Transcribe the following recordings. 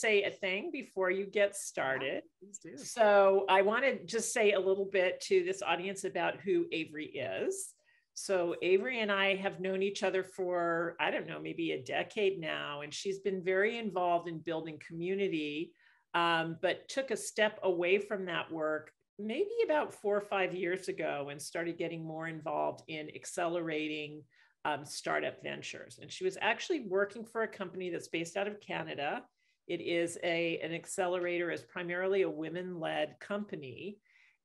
say a thing before you get started. Please do. So I want to just say a little bit to this audience about who Avary is. So Avary and I have known each other for, I don't know, maybe a decade now, and she's been very involved in building community, but took a step away from that work maybe about 4 or 5 years ago and started getting more involved in accelerating startup ventures. And she was actually working for a company that's based out of Canada. It is an accelerator, is primarily a women-led company.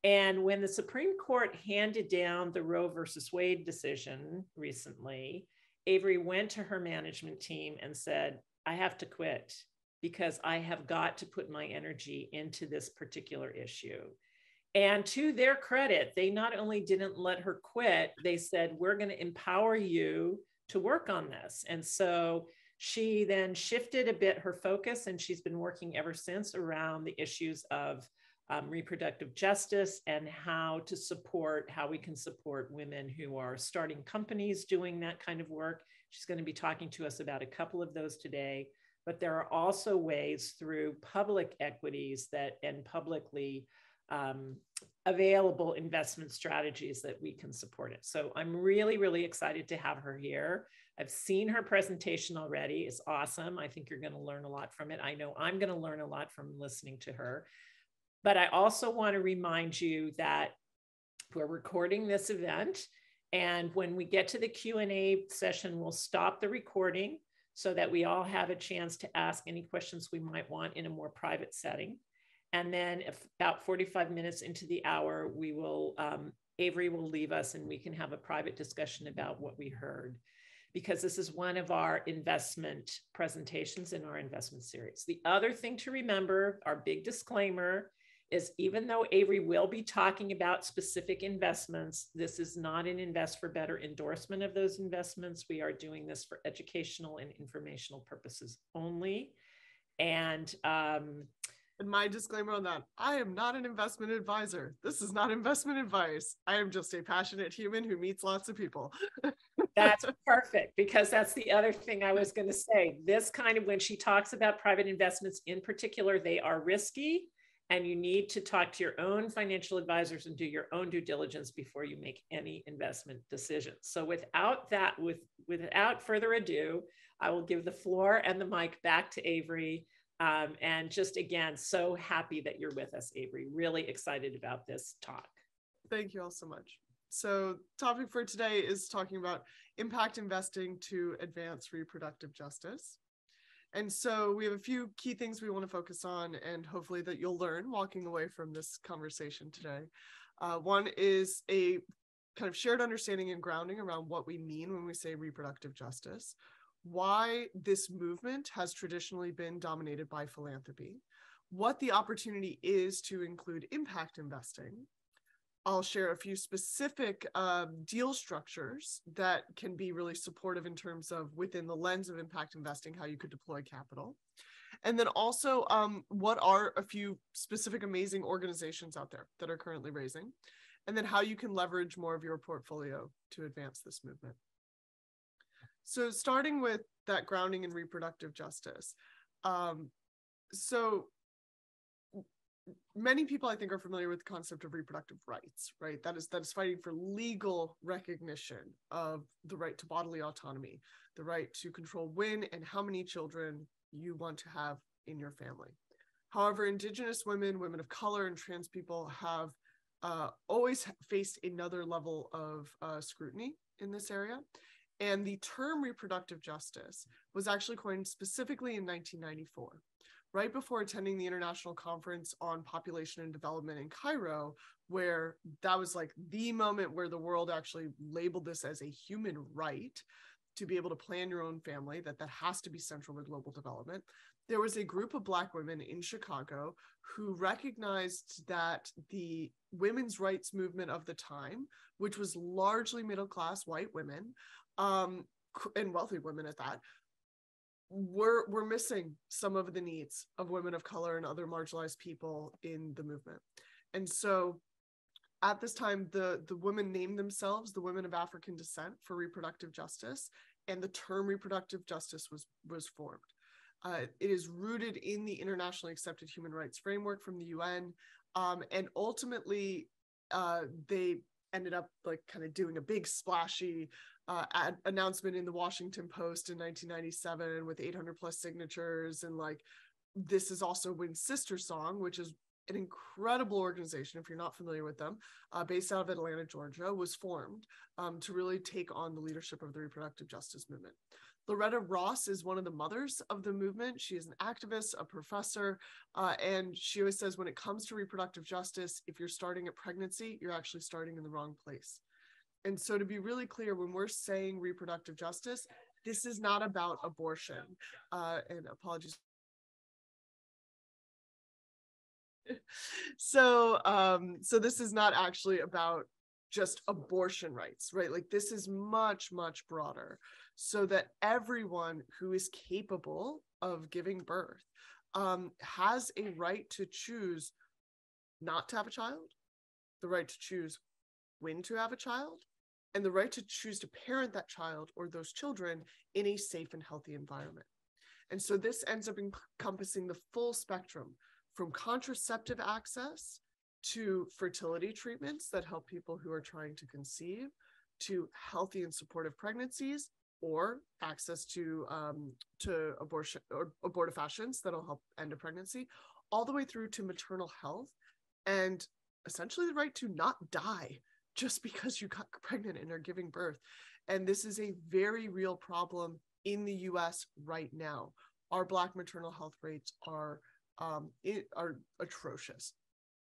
And when the Supreme Court handed down the Roe versus Wade decision recently, Avary went to her management team and said, I have to quit because I have got to put my energy into this particular issue. And to their credit, they not only didn't let her quit, they said, we're going to empower you to work on this. And so she then shifted a bit her focus, and she's been working ever since around the issues of reproductive justice and how we can support women who are starting companies doing that kind of work. She's going to be talking to us about a couple of those today, but there are also ways through public equities and publicly available investment strategies that we can support it. So I'm really, really excited to have her here. I've seen her presentation already. It's awesome. I think you're going to learn a lot from it. I know I'm going to learn a lot from listening to her. But I also want to remind you that we're recording this event. And when we get to the Q&A session, we'll stop the recording so that we all have a chance to ask any questions we might want in a more private setting. And then about 45 minutes into the hour, Avary will leave us and we can have a private discussion about what we heard, because this is one of our investment presentations in our investment series. The other thing to remember, our big disclaimer, is even though Avary will be talking about specific investments, this is not an Invest for Better endorsement of those investments. We are doing this for educational and informational purposes only. And my disclaimer on that, I am not an investment advisor. This is not investment advice. I am just a passionate human who meets lots of people. That's perfect, because that's the other thing I was going to say. This kind of, when she talks about private investments in particular, they are risky, and you need to talk to your own financial advisors and do your own due diligence before you make any investment decisions. So without further ado, I will give the floor and the mic back to Avary. And just again, so happy that you're with us, Avary. Really excited about this talk. Thank you all so much. So topic for today is talking about impact investing to advance reproductive justice. And so we have a few key things we want to focus on, and hopefully that you'll learn walking away from this conversation today. One is a kind of shared understanding and grounding around what we mean when we say reproductive justice, why this movement has traditionally been dominated by philanthropy, what the opportunity is to include impact investing. I'll share a few specific deal structures that can be really supportive in terms of, within the lens of impact investing, how you could deploy capital. And then also, what are a few specific amazing organizations out there that are currently raising, and then how you can leverage more of your portfolio to advance this movement. So starting with that grounding in reproductive justice. So many people, I think, are familiar with the concept of reproductive rights, right? That is fighting for legal recognition of the right to bodily autonomy, the right to control when and how many children you want to have in your family. However, Indigenous women, women of color, and trans people have always faced another level of scrutiny in this area. And the term reproductive justice was actually coined specifically in 1994. Right before attending the International Conference on Population and Development in Cairo, where that was like the moment where the world actually labeled this as a human right to be able to plan your own family, that has to be central to global development. There was a group of Black women in Chicago who recognized that the women's rights movement of the time, which was largely middle-class white women, and wealthy women at that, we're missing some of the needs of women of color and other marginalized people in the movement. And so at this time, the women named themselves the Women of African Descent for Reproductive Justice, and the term reproductive justice was formed. It is rooted in the internationally accepted human rights framework from the UN. And ultimately, they ended up like kind of doing a big splashy announcement in the Washington Post in 1997 with 800 plus signatures. And like, this is also when Sister Song, which is an incredible organization, if you're not familiar with them, based out of Atlanta, Georgia, was formed to really take on the leadership of the reproductive justice movement. Loretta Ross is one of the mothers of the movement. She is an activist, a professor, and she always says when it comes to reproductive justice, if you're starting at pregnancy, you're actually starting in the wrong place. And so to be really clear, when we're saying reproductive justice, this is not about abortion. And apologies. So this is not actually about just abortion rights, right? Like this is much, much broader, so that everyone who is capable of giving birth has a right to choose not to have a child, the right to choose when to have a child, and the right to choose to parent that child or those children in a safe and healthy environment. And so this ends up encompassing the full spectrum, from contraceptive access to fertility treatments that help people who are trying to conceive, to healthy and supportive pregnancies, or access to abortion or abortifacients that'll help end a pregnancy, all the way through to maternal health, and essentially the right to not die just because you got pregnant and are giving birth. And this is a very real problem in the US right now. Our Black maternal health rates are atrocious.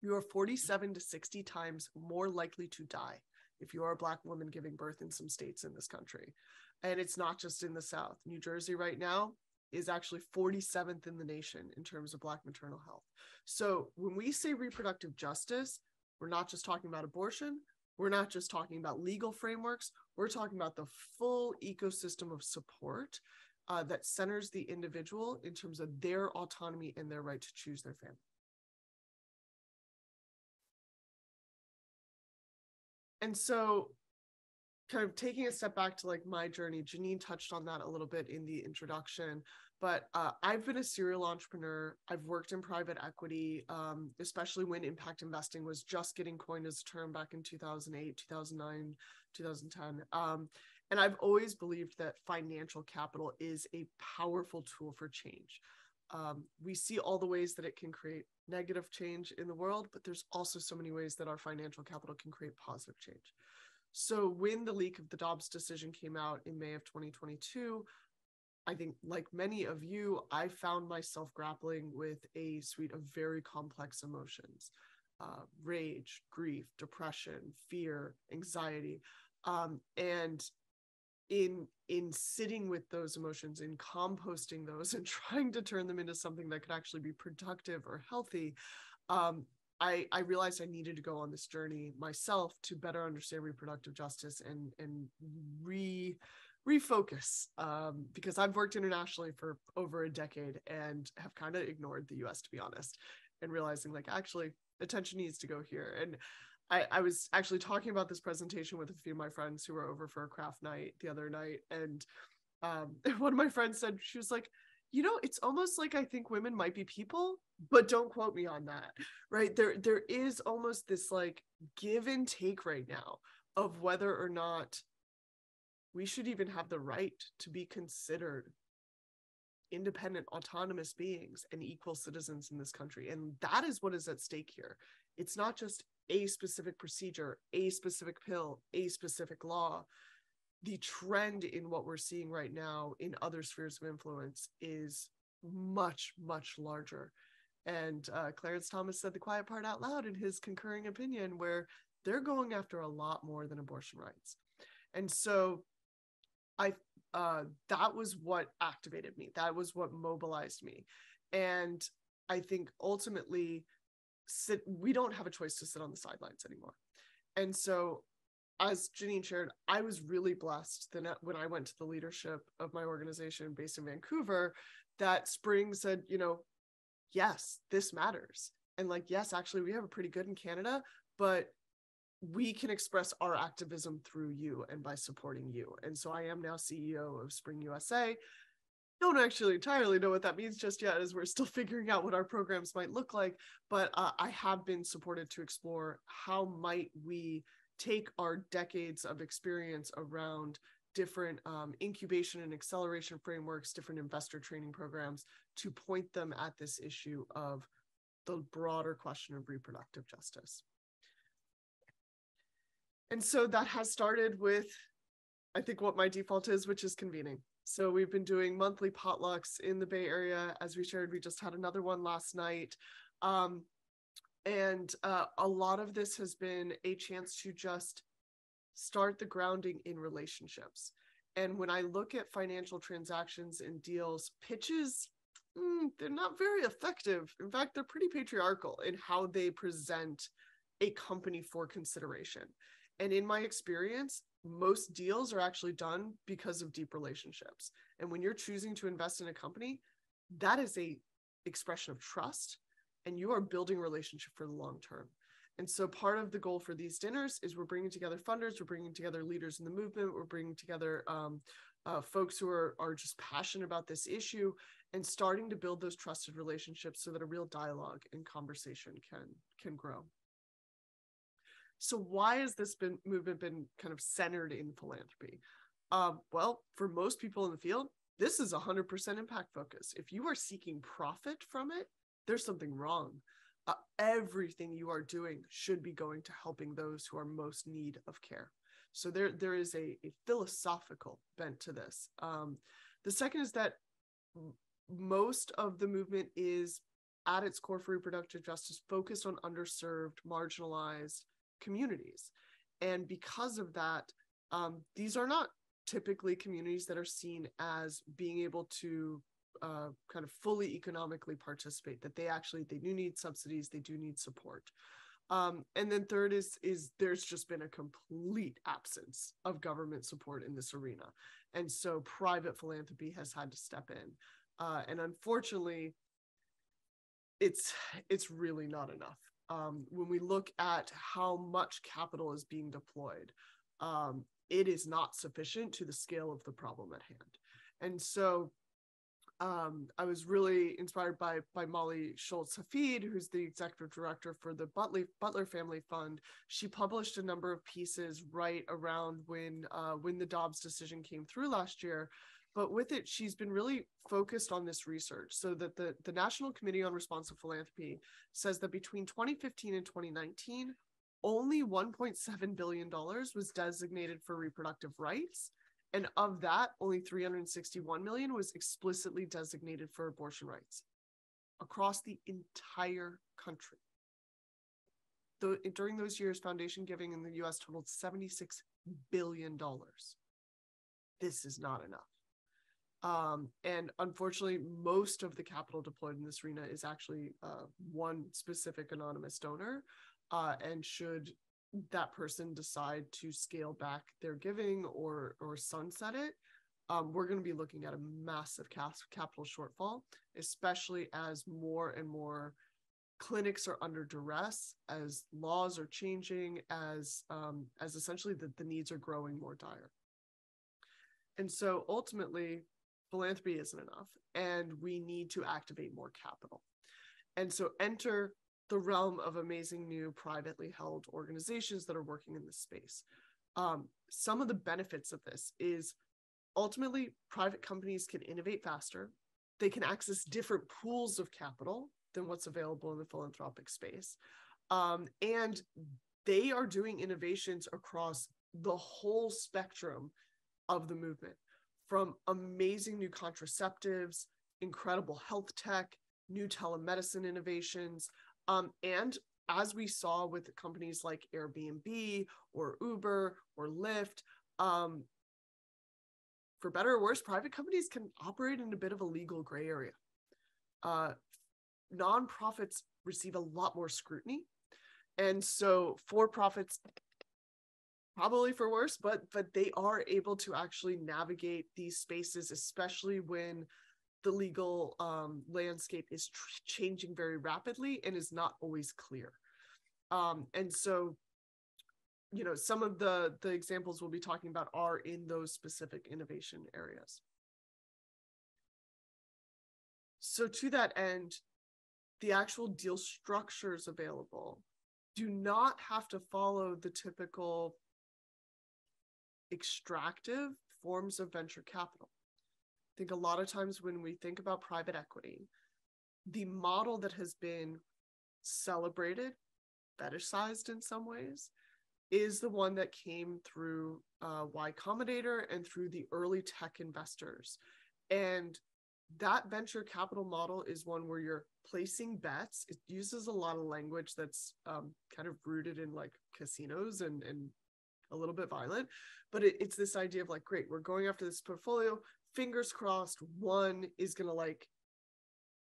You are 47 to 60 times more likely to die if you are a Black woman giving birth in some states in this country. And it's not just in the South. New Jersey right now is actually 47th in the nation in terms of Black maternal health. So when we say reproductive justice, we're not just talking about abortion. We're not just talking about legal frameworks. We're talking about the full ecosystem of support that centers the individual in terms of their autonomy and their right to choose their family. And so kind of taking a step back to like my journey, Janine touched on that a little bit in the introduction, but I've been a serial entrepreneur. I've worked in private equity, especially when impact investing was just getting coined as a term back in 2008, 2009, 2010. And I've always believed that financial capital is a powerful tool for change. We see all the ways that it can create negative change in the world, but there's also so many ways that our financial capital can create positive change. So when the leak of the Dobbs decision came out in May of 2022, I think like many of you, I found myself grappling with a suite of very complex emotions, rage, grief, depression, fear, anxiety. And in sitting with those emotions, in composting those and trying to turn them into something that could actually be productive or healthy, I realized I needed to go on this journey myself to better understand reproductive justice and refocus, because I've worked internationally for over a decade and have kind of ignored the US, to be honest, and realizing like actually attention needs to go here. And I was actually talking about this presentation with a few of my friends who were over for a craft night the other night. And one of my friends said, she was like, you know, it's almost like I think women might be people, but don't quote me on that, right? There is almost this like give and take right now of whether or not we should even have the right to be considered independent, autonomous beings and equal citizens in this country. And that is what is at stake here. It's not just a specific procedure, a specific pill, a specific law. The trend in what we're seeing right now in other spheres of influence is much, much larger. And Clarence Thomas said the quiet part out loud in his concurring opinion, where they're going after a lot more than abortion rights. And so that was what activated me. That was what mobilized me. And I think ultimately we don't have a choice to sit on the sidelines anymore. And so as Janine shared, I was really blessed that when I went to the leadership of my organization based in Vancouver, that Spring said, you know, yes, this matters. And like, yes, actually, we have it pretty good in Canada, but we can express our activism through you and by supporting you. And so I am now CEO of Spring USA. don't actually entirely know what that means just yet, as we're still figuring out what our programs might look like. But I have been supported to explore how might we take our decades of experience around different incubation and acceleration frameworks, different investor training programs, to point them at this issue of the broader question of reproductive justice. And so that has started with, I think, what my default is, which is convening. So we've been doing monthly potlucks in the Bay Area. As we shared, we just had another one last night. And a lot of this has been a chance to just start the grounding in relationships. And when I look at financial transactions and deals, pitches, they're not very effective. In fact, they're pretty patriarchal in how they present a company for consideration. And in my experience, most deals are actually done because of deep relationships. And when you're choosing to invest in a company, that is a expression of trust, and you are building a relationship for the long term. And so part of the goal for these dinners is we're bringing together funders, we're bringing together leaders in the movement, we're bringing together folks who are just passionate about this issue, and starting to build those trusted relationships so that a real dialogue and conversation can grow. So why has this movement been kind of centered in philanthropy? Well, for most people in the field, this is 100% impact focus. If you are seeking profit from it, there's something wrong. Everything you are doing should be going to helping those who are most in need of care. So there is a philosophical bent to this. The second is that most of the movement is, at its core, for reproductive justice, focused on underserved, marginalized communities. And because of that, these are not typically communities that are seen as being able to kind of fully economically participate, that they do need subsidies, they do need support. And then third is there's just been a complete absence of government support in this arena. And so private philanthropy has had to step in. And unfortunately, it's really not enough. When we look at how much capital is being deployed, it is not sufficient to the scale of the problem at hand. And so I was really inspired by Molly Schultz-Hafid, who's the executive director for the Butler Family Fund. She published a number of pieces right around when the Dobbs decision came through last year. But with it, she's been really focused on this research, so that the National Committee on Responsive Philanthropy says that between 2015 and 2019, only $1.7 billion was designated for reproductive rights. And of that, only $361 million was explicitly designated for abortion rights across the entire country. During those years, foundation giving in the US totaled $76 billion. This is not enough. And unfortunately, most of the capital deployed in this arena is actually one specific anonymous donor. And should that person decide to scale back their giving or sunset it, we're going to be looking at a massive capital shortfall, especially as more and more clinics are under duress, as laws are changing, as essentially the needs are growing more dire. And so ultimately, philanthropy isn't enough, and we need to activate more capital. And so enter the realm of amazing new privately held organizations that are working in this space. Some of the benefits of this is ultimately private companies can innovate faster. They can access different pools of capital than what's available in the philanthropic space. And they are doing innovations across the whole spectrum of the movement, from amazing new contraceptives, incredible health tech, new telemedicine innovations, and as we saw with companies like Airbnb or Uber or Lyft, for better or worse, private companies can operate in a bit of a legal gray area. Nonprofits receive a lot more scrutiny. And so for-profits, probably for worse, but they are able to actually navigate these spaces, especially when the legal landscape is changing very rapidly and is not always clear. And so, some of the examples we'll be talking about are in those specific innovation areas. So to that end, the actual deal structures available do not have to follow the typical extractive forms of venture capital. I think a lot of times when we think about private equity, the model that has been celebrated, fetishized in some ways, is the one that came through Y Combinator and through the early tech investors. And that venture capital model is one where you're placing bets. It uses a lot of language that's kind of rooted in like casinos and a little bit violent, but it's this idea of like, great, we're going after this portfolio, fingers crossed one is going to like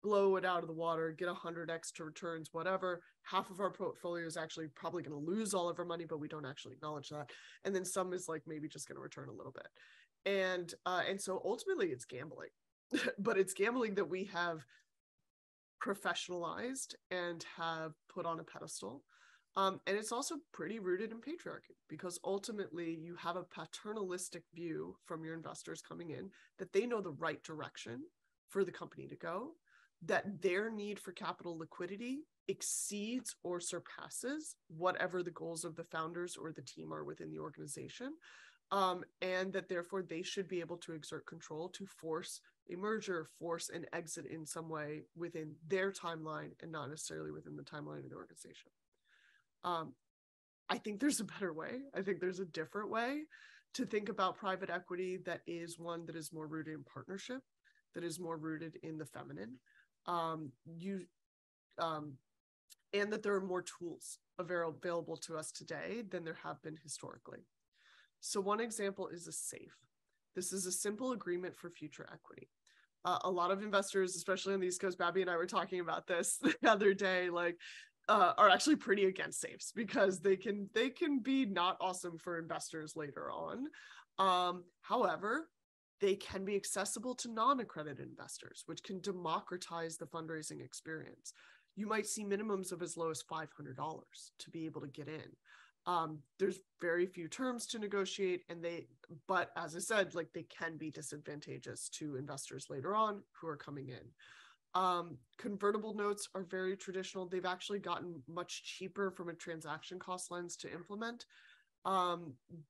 blow it out of the water, get 100 extra returns, whatever. Half of our portfolio is actually probably going to lose all of our money, but we don't actually acknowledge that. And then some is like maybe just going to return a little bit. And so ultimately it's gambling, but it's gambling that we have professionalized and have put on a pedestal. And it's also pretty rooted in patriarchy, because ultimately you have a paternalistic view from your investors coming in that they know the right direction for the company to go, that their need for capital liquidity exceeds or surpasses whatever the goals of the founders or the team are within the organization. And that therefore they should be able to exert control to force a merger, force an exit in some way within their timeline and not necessarily within the timeline of the organization. I think there's a better way. I think there's a different way to think about private equity that is one that is more rooted in partnership, that is more rooted in the feminine, and that there are more tools available to us today than there have been historically. So one example is a SAFE. This is a simple agreement for future equity. A lot of investors, especially on the East Coast, Babby and I were talking about this the other day, like, are actually pretty against safes because they can be not awesome for investors later on. However, they can be accessible to non-accredited investors, which can democratize the fundraising experience. You might see minimums of as low as $500 to be able to get in. There's very few terms to negotiate, but as I said, like, they can be disadvantageous to investors later on who are coming in. Convertible notes are very traditional. They've actually gotten much cheaper from a transaction cost lens to implement.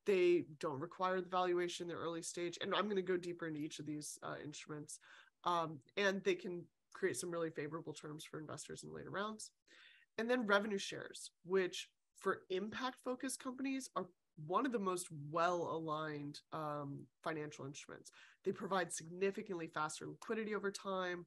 They don't require the valuation in the early stage, and I'm going to go deeper into each of these instruments. And they can create some really favorable terms for investors in later rounds. And then revenue shares, which for impact-focused companies are one of the most well-aligned financial instruments. They provide significantly faster liquidity over time.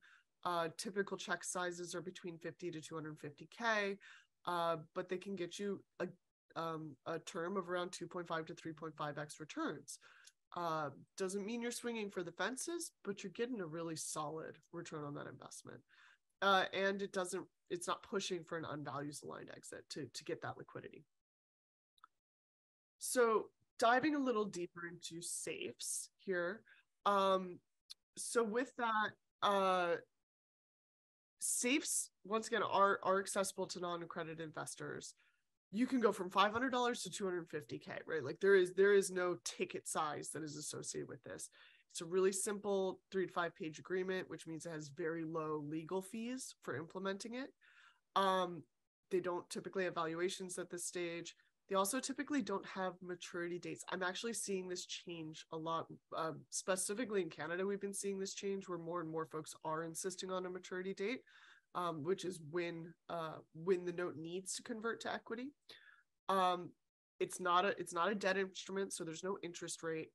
Typical check sizes are between 50 to 250K, but they can get you a term of around 2.5 to 3.5x returns. Doesn't mean you're swinging for the fences, but you're getting a really solid return on that investment. And it's not pushing for an unvalues aligned exit to get that liquidity. So diving a little deeper into safes here. So with that, safes, once again, are accessible to non-accredited investors. You can go from $500 to 250K, right? Like there is no ticket size that is associated with this. It's a really simple 3 to 5 page agreement, which means it has very low legal fees for implementing it. They don't typically have valuations at this stage. They also typically don't have maturity dates. I'm actually seeing this change a lot. Specifically in Canada, we've been seeing this change where more and more folks are insisting on a maturity date, which is when the note needs to convert to equity. It's not a debt instrument, so there's no interest rate.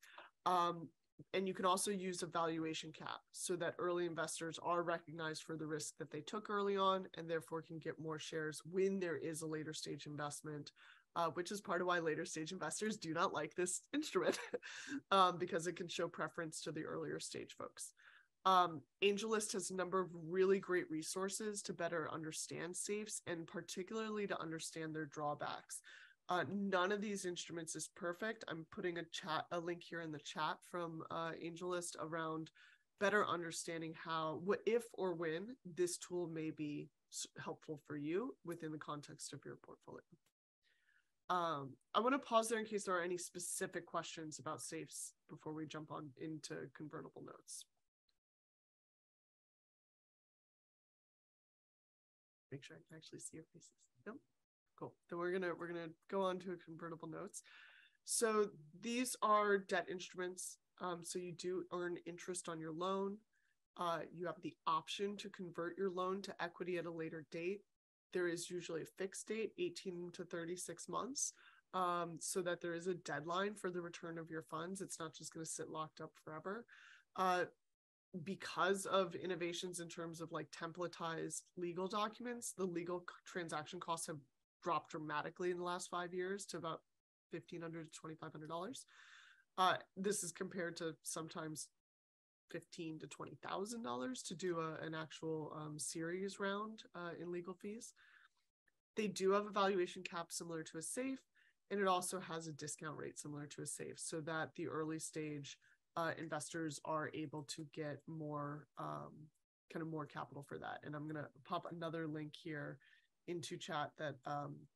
And you can also use a valuation cap so that early investors are recognized for the risk that they took early on and therefore can get more shares when there is a later stage investment, which is part of why later stage investors do not like this instrument because it can show preference to the earlier stage folks. AngelList has a number of really great resources to better understand safes and particularly to understand their drawbacks. None of these instruments is perfect. I'm putting a link here in the chat from AngelList around better understanding if or when this tool may be helpful for you within the context of your portfolio. I want to pause there in case there are any specific questions about safes before we jump on into convertible notes. Make sure I can actually see your faces. Yep. Cool. Then we're gonna go on to convertible notes. So these are debt instruments. So you do earn interest on your loan. You have the option to convert your loan to equity at a later date. There is usually a fixed date, 18 to 36 months, so that there is a deadline for the return of your funds. It's not just going to sit locked up forever. Because of innovations in terms of like templatized legal documents, the legal transaction costs have dropped dramatically in the last 5 years to about $1,500 to $2,500. This is compared to sometimes $15,000 to $20,000 to do an actual series round in legal fees. They do have a valuation cap similar to a safe, and it also has a discount rate similar to a safe, so that the early stage investors are able to get more more capital for that. And I'm going to pop another link here into chat that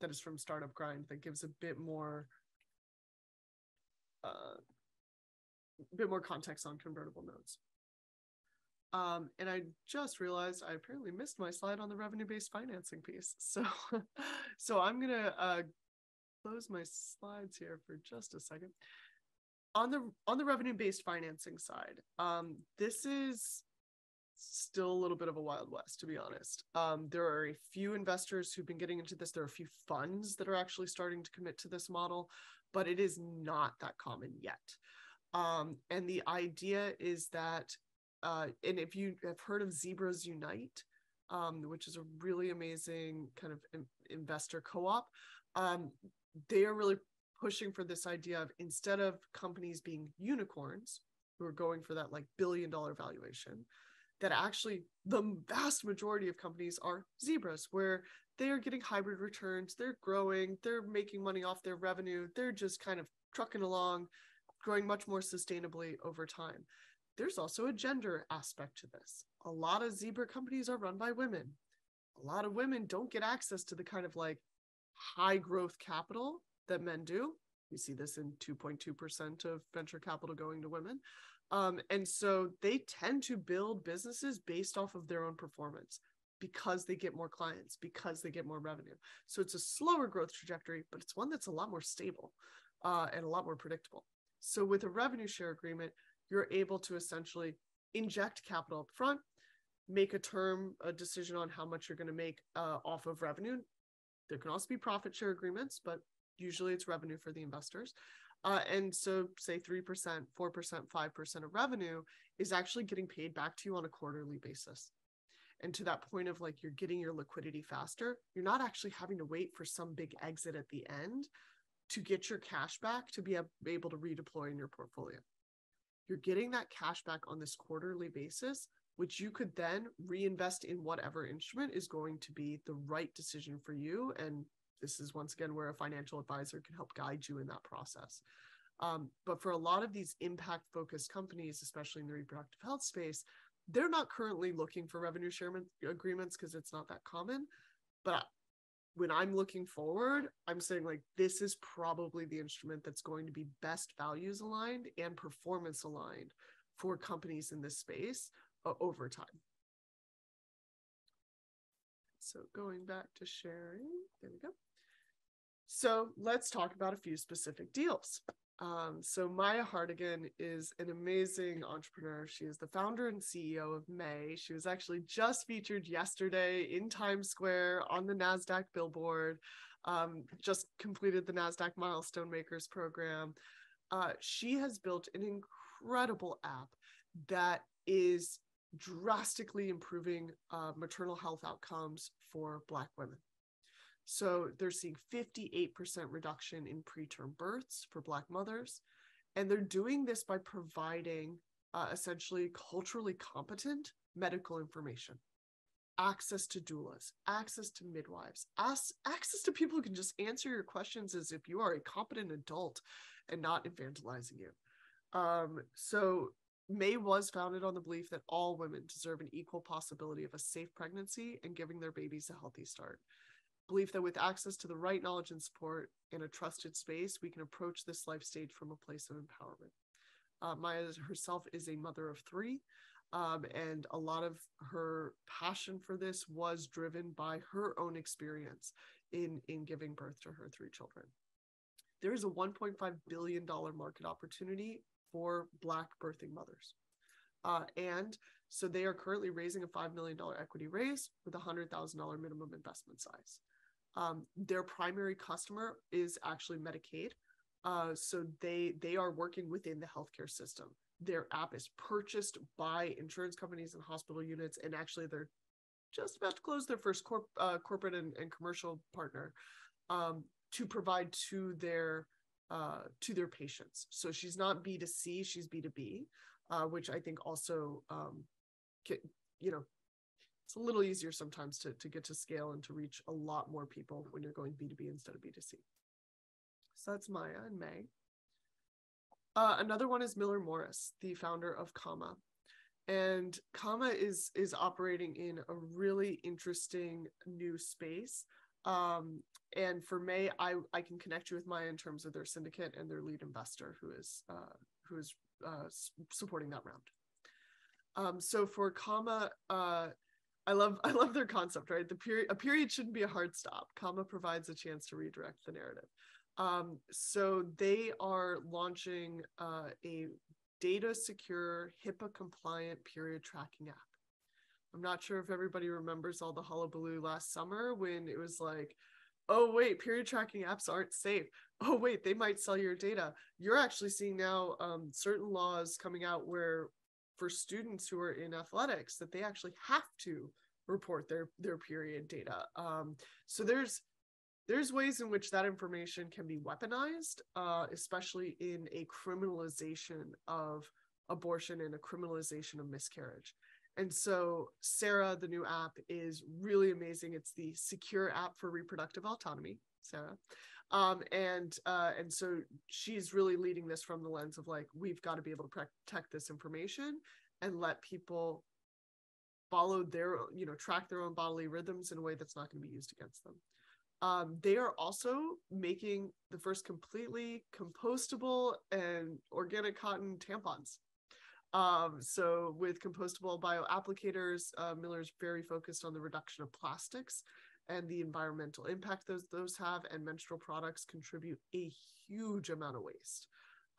is from Startup Grind that gives a bit more context on convertible notes. And I just realized I apparently missed my slide on the revenue-based financing piece. So I'm going to close my slides here for just a second. On the revenue-based financing side, this is still a little bit of a Wild West, to be honest. There are a few investors who've been getting into this. There are a few funds that are actually starting to commit to this model, but it is not that common yet. And the idea is that, and if you have heard of Zebras Unite, which is a really amazing kind of investor co-op, they are really pushing for this idea of, instead of companies being unicorns who are going for that like billion-dollar valuation, that actually the vast majority of companies are zebras, where they are getting hybrid returns, they're growing, they're making money off their revenue, they're just kind of trucking along, growing much more sustainably over time. There's also a gender aspect to this. A lot of zebra companies are run by women. A lot of women don't get access to the kind of like high growth capital that men do. We see this in 2.2% of venture capital going to women. And so they tend to build businesses based off of their own performance, because they get more clients, because they get more revenue. So it's a slower growth trajectory, but it's one that's a lot more stable and a lot more predictable. So with a revenue share agreement, you're able to essentially inject capital up front, make a decision on how much you're going to make off of revenue. There can also be profit share agreements, but usually it's revenue for the investors. And so say 3%, 4%, 5% of revenue is actually getting paid back to you on a quarterly basis. And to that point of like, you're getting your liquidity faster, you're not actually having to wait for some big exit at the end to get your cash back to be able to redeploy in your portfolio. You're getting that cash back on this quarterly basis, which you could then reinvest in whatever instrument is going to be the right decision for you. And this is once again where a financial advisor can help guide you in that process. But for a lot of these impact-focused companies, especially in the reproductive health space, they're not currently looking for revenue share agreements because it's not that common. But when I'm looking forward, I'm saying like, this is probably the instrument that's going to be best values aligned and performance aligned for companies in this space over time. So going back to sharing, there we go. So let's talk about a few specific deals. So Maya Hartigan is an amazing entrepreneur. She is the founder and CEO of May. She was actually just featured yesterday in Times Square on the NASDAQ billboard, just completed the NASDAQ Milestone Makers program. She has built an incredible app that is drastically improving maternal health outcomes for Black women. So they're seeing 58% reduction in preterm births for Black mothers. And they're doing this by providing essentially culturally competent medical information, access to doulas, access to midwives, access to people who can just answer your questions as if you are a competent adult and not infantilizing you. So May was founded on the belief that all women deserve an equal possibility of a safe pregnancy and giving their babies a healthy start. Belief that with access to the right knowledge and support in a trusted space, we can approach this life stage from a place of empowerment. Maya herself is a mother of 3. And a lot of her passion for this was driven by her own experience in giving birth to her 3 children. There is a $1.5 billion market opportunity for Black birthing mothers. And so they are currently raising a $5 million equity raise with a $100,000 minimum investment size. Their primary customer is actually Medicaid. So they are working within the healthcare system. Their app is purchased by insurance companies and hospital units, and actually they're just about to close their first corporate and commercial partner to provide to their patients. So she's not B2C, she's B2B, which I think also, it's a little easier sometimes to get to scale and to reach a lot more people when you're going B2B instead of B2C. So that's Maya and May. Another one is Miller Morris, the founder of Comma. And Comma is operating in a really interesting new space. And for May, I can connect you with Maya in terms of their syndicate and their lead investor who is supporting that round. So for Comma, I love their concept, right? A period shouldn't be a hard stop. Comma provides a chance to redirect the narrative. So they are launching a data secure, HIPAA compliant period tracking app. I'm not sure if everybody remembers all the hullabaloo last summer when it was like, oh wait, period tracking apps aren't safe. Oh wait, they might sell your data. You're actually seeing now certain laws coming out where for students who are in athletics that they actually have to report their period data. So there's ways in which that information can be weaponized, especially in a criminalization of abortion and a criminalization of miscarriage. And so Sarah, the new app, is really amazing. It's the secure app for reproductive autonomy, Sarah. And so she's really leading this from the lens of like, we've got to be able to protect this information and let people follow track their own bodily rhythms in a way that's not going to be used against them. They are also making the first completely compostable and organic cotton tampons. So with compostable bioapplicators, Miller's very focused on the reduction of plastics and the environmental impact those have, and menstrual products contribute a huge amount of waste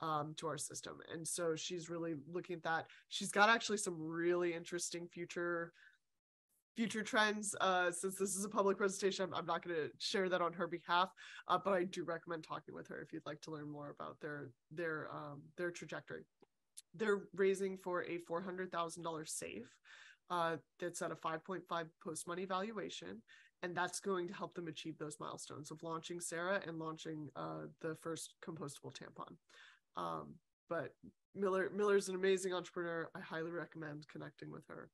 to our system. And so she's really looking at that. She's got actually some really interesting future trends. Since this is a public presentation, I'm not going to share that on her behalf, but I do recommend talking with her if you'd like to learn more about their trajectory. They're raising for a $400,000 safe that's at a 5.5 post-money valuation, and that's going to help them achieve those milestones of launching Sarah and launching the first compostable tampon. But Miller's an amazing entrepreneur. I highly recommend connecting with her.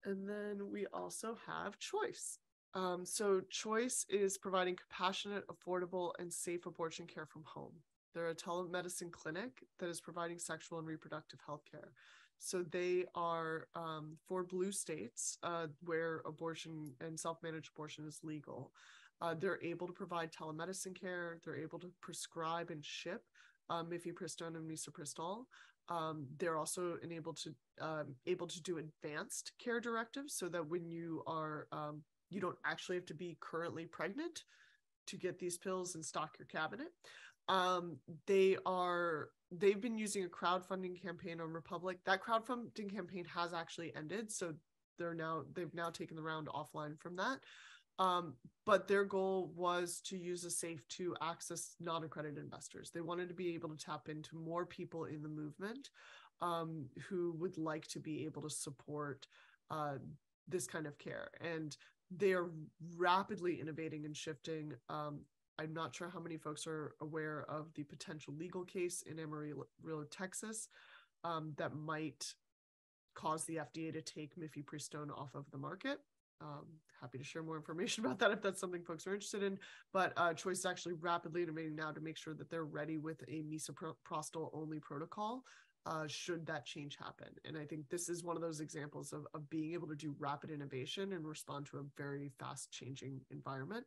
And then we also have Choice. So Choice is providing compassionate, affordable, and safe abortion care from home. They're a telemedicine clinic that is providing sexual and reproductive health care. So they are for blue states where abortion and self-managed abortion is legal. They're able to provide telemedicine care. They're able to prescribe and ship mifepristone and misoprostol. They're also able to do advanced care directives so that when you are you don't actually have to be currently pregnant to get these pills and stock your cabinet. They've been using a crowdfunding campaign on Republic. That crowdfunding campaign has actually ended, so they've now taken the round offline from that. But their goal was to use a safe to access non-accredited investors. They wanted to be able to tap into more people in the movement who would like to be able to support this kind of care. And they are rapidly innovating and shifting. I'm not sure how many folks are aware of the potential legal case in Amarillo, Texas, that might cause the FDA to take mifepristone off of the market. Happy to share more information about that if that's something folks are interested in. But Choice is actually rapidly innovating now to make sure that they're ready with a misoprostol only protocol should that change happen. And I think this is one of those examples of being able to do rapid innovation and respond to a very fast changing environment.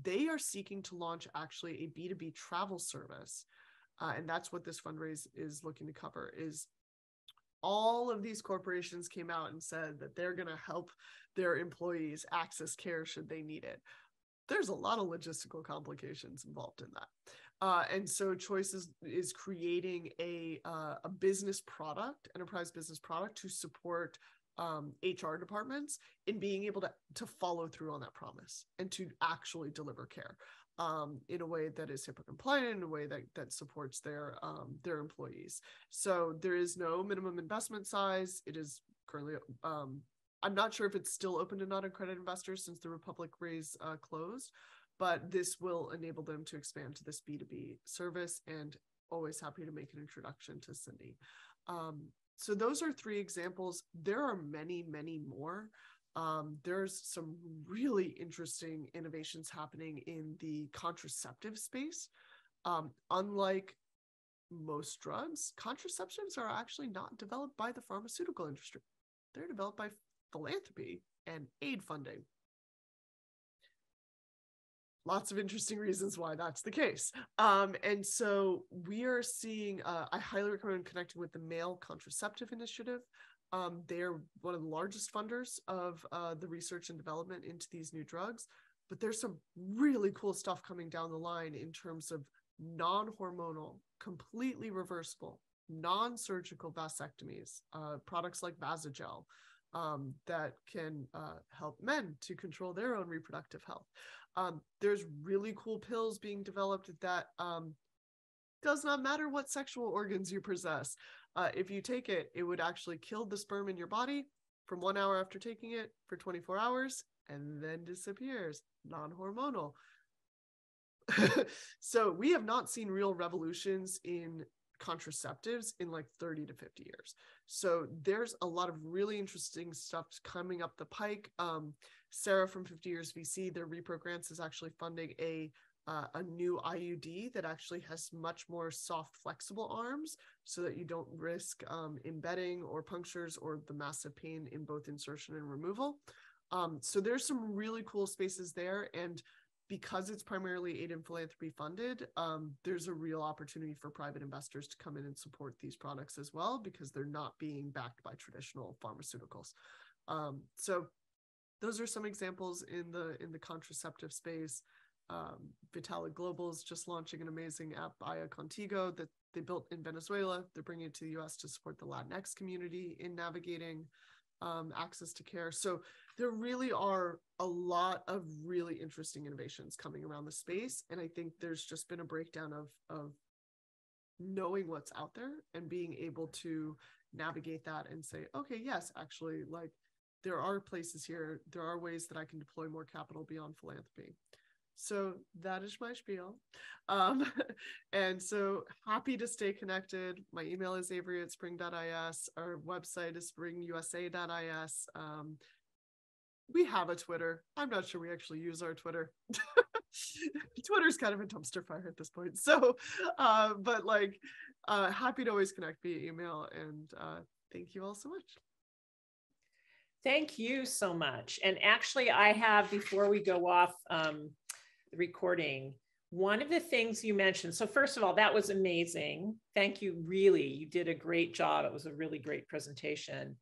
They are seeking to launch actually a B2B travel service. And that's what this fundraise is looking to cover, is all of these corporations came out and said that they're going to help their employees access care should they need it. There's a lot of logistical complications involved in that. And so Choice is creating a business product, enterprise business product, to support HR departments in being able to follow through on that promise and to actually deliver care in a way that is HIPAA compliant, in a way that supports their employees. So there is no minimum investment size. It is currently, I'm not sure if it's still open to non-accredited investors since the Republic raise closed, but this will enable them to expand to this B2B service, and always happy to make an introduction to Cindy. So those are 3 examples. There are many, many more. There's some really interesting innovations happening in the contraceptive space. Unlike most drugs, contraceptives are actually not developed by the pharmaceutical industry. They're developed by philanthropy and aid funding. Lots of interesting reasons why that's the case. And so we are seeing, I highly recommend connecting with the Male Contraceptive Initiative. They're one of the largest funders of the research and development into these new drugs, but there's some really cool stuff coming down the line in terms of non-hormonal, completely reversible, non-surgical vasectomies, products like Vasogel that can help men to control their own reproductive health. There's really cool pills being developed that does not matter what sexual organs you possess. If you take it, it would actually kill the sperm in your body from 1 hour after taking it for 24 hours and then disappears, non-hormonal. So we have not seen real revolutions in contraceptives in like 30 to 50 years. So there's a lot of really interesting stuff coming up the pike. Sarah from 50 Years VC, their Repro Grants, is actually funding a new IUD that actually has much more soft, flexible arms so that you don't risk embedding or punctures or the massive pain in both insertion and removal. So there's some really cool spaces there. And because it's primarily aid and philanthropy funded, there's a real opportunity for private investors to come in and support these products as well, because they're not being backed by traditional pharmaceuticals. So those are some examples in the contraceptive space. Vitalik Global is just launching an amazing app, Aya Contigo, that they built in Venezuela. They're bringing it to the US to support the Latinx community in navigating access to care. So there really are a lot of really interesting innovations coming around the space. And I think there's just been a breakdown of knowing what's out there and being able to navigate that and say, okay, yes, actually, like there are places here, there are ways that I can deploy more capital beyond philanthropy. So that is my spiel. And so happy to stay connected. My email is avery@spring.is. Our website is springusa.is. We have a Twitter. I'm not sure we actually use our Twitter. Twitter's kind of a dumpster fire at this point. So, but like, happy to always connect via email. And thank you all so much. Thank you so much. And actually, I have, before we go off the recording, one of the things you mentioned. So first of all, that was amazing. Thank you. Really, you did a great job. It was a really great presentation.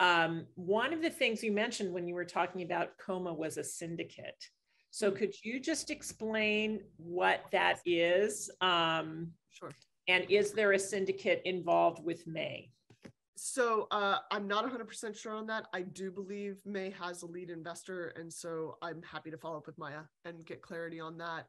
One of the things you mentioned when you were talking about COMA was a syndicate. So could you just explain what that is? Sure. And is there a syndicate involved with May? So I'm not 100% sure on that. I do believe May has a lead investor, and so I'm happy to follow up with Maya and get clarity on that.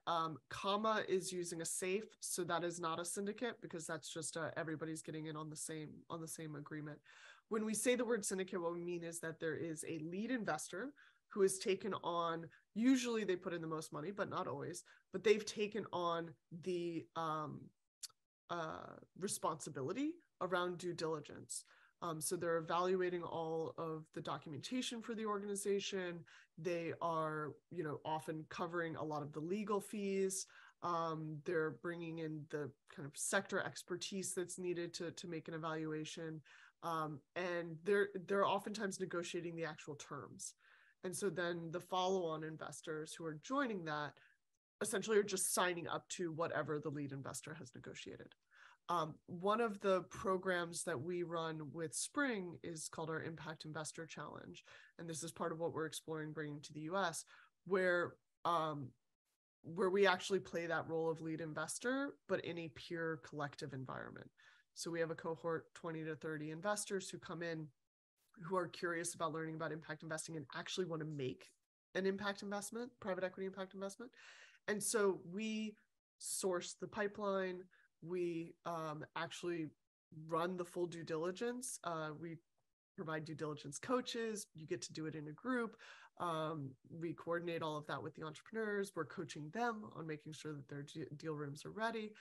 Comma is using a SAFE, so that is not a syndicate, because that's just everybody's getting in on the same agreement. When we say the word syndicate, what we mean is that there is a lead investor who has taken on, usually they put in the most money, but not always, but they've taken on the responsibility around due diligence. So they're evaluating all of the documentation for the organization. They are, often covering a lot of the legal fees. They're bringing in the kind of sector expertise that's needed to make an evaluation. And they're oftentimes negotiating the actual terms. And so then the follow-on investors who are joining that essentially are just signing up to whatever the lead investor has negotiated. One of the programs that we run with Spring is called our Impact Investor Challenge. And this is part of what we're exploring bringing to the US, where we actually play that role of lead investor, but in a pure collective environment. So we have a cohort, 20 to 30 investors who come in, who are curious about learning about impact investing and actually want to make an impact investment, private equity impact investment. And so we source the pipeline. We actually run the full due diligence. We provide due diligence coaches. You get to do it in a group. We coordinate all of that with the entrepreneurs. We're coaching them on making sure that their deal rooms are ready.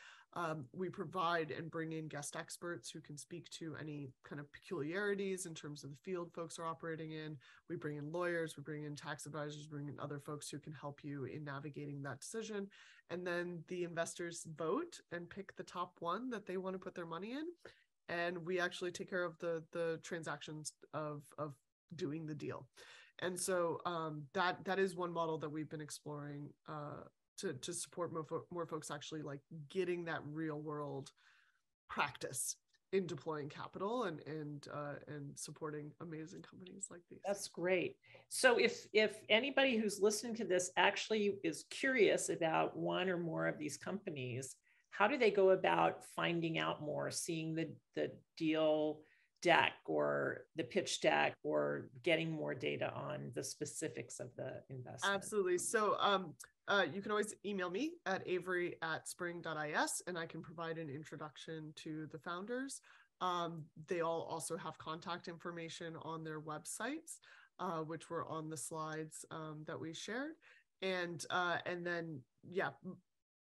We provide and bring in guest experts who can speak to any kind of peculiarities in terms of the field folks are operating in. We bring in lawyers, we bring in tax advisors, bring in other folks who can help you in navigating that decision. And then the investors vote and pick the top one that they want to put their money in. And we actually take care of the transactions of doing the deal. And so that is one model that we've been exploring to support more folks actually like getting that real world practice in deploying capital and supporting amazing companies like these. That's great. So if anybody who's listening to this actually is curious about one or more of these companies, how do they go about finding out more, seeing the deal deck or the pitch deck, or getting more data on the specifics of the investment? Absolutely. So you can always email me at avery@spring.is, and I can provide an introduction to the founders. They all also have contact information on their websites, which were on the slides that we shared. And then, yeah,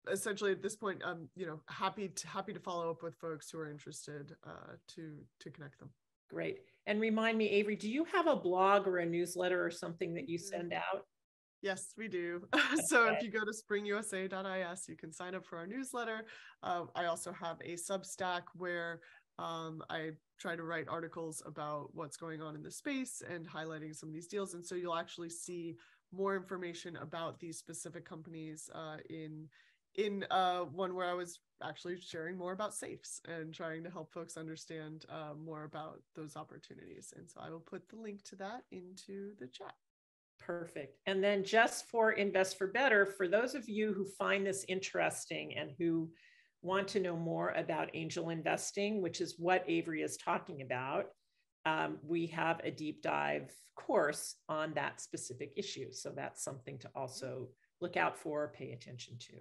essentially at this point, happy to follow up with folks who are interested to connect them. Great. And remind me, Avery, do you have a blog or a newsletter or something that you send out? Yes, we do. So if you go to springusa.is, you can sign up for our newsletter. I also have a Substack where I try to write articles about what's going on in the space and highlighting some of these deals. And so you'll actually see more information about these specific companies in one where I was actually sharing more about safes and trying to help folks understand more about those opportunities. And so I will put the link to that into the chat. Perfect. And then just for Invest for Better, for those of you who find this interesting and who want to know more about angel investing, which is what Avery is talking about, we have a deep dive course on that specific issue. So that's something to also look out for, pay attention to.